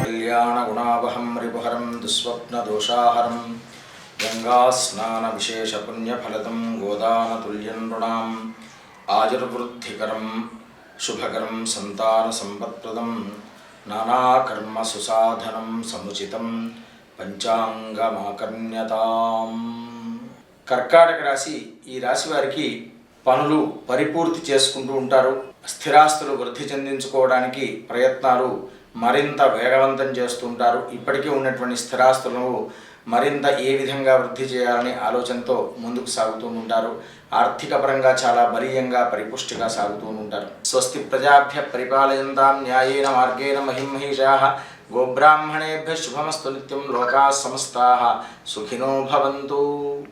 कल्याणगुणावहं रिपुहरं दुःस्वप्नदोषाहरं गंगास्नानविशेषपुण्यफलदं गोदानतुल्यं नृणाम् आयुर्वृद्धिकरं शुभकरं संतानसम्पत्प्रदं नानाकर्मसुसाधनं समुचितं పంచాంగమాకర్ణ్యతాం. కర్కాటక రాశి, ఈ రాశి వారికి పనులు పరిపూర్తి చేసుకుంటూ ఉంటారు. స్థిరాస్తులు వృద్ధి చెందించుకోవడానికి ప్రయత్నాలు మరింత వేగవంతం చేస్తుంటారు. ఇప్పటికే ఉన్నటువంటి స్థిరాస్తులను మరింత ఏ విధంగా వృద్ధి చేయాలని ఆలోచనతో ముందుకు సాగుతూ ఉంటారు. ఆర్థిక పరంగా చాలా బలీయంగా పరిపుష్టిగా సాగుతూ ఉంటారు. స్వస్తి ప్రజాభ్య పరిపాలయంతాం న్యాయేన మార్గేణ మహిమహీషాః గోబ్రాహ్మణేభ్యః శుభమస్తు నిత్యం. లోకాః సమస్తాః సుఖినో భవంతు.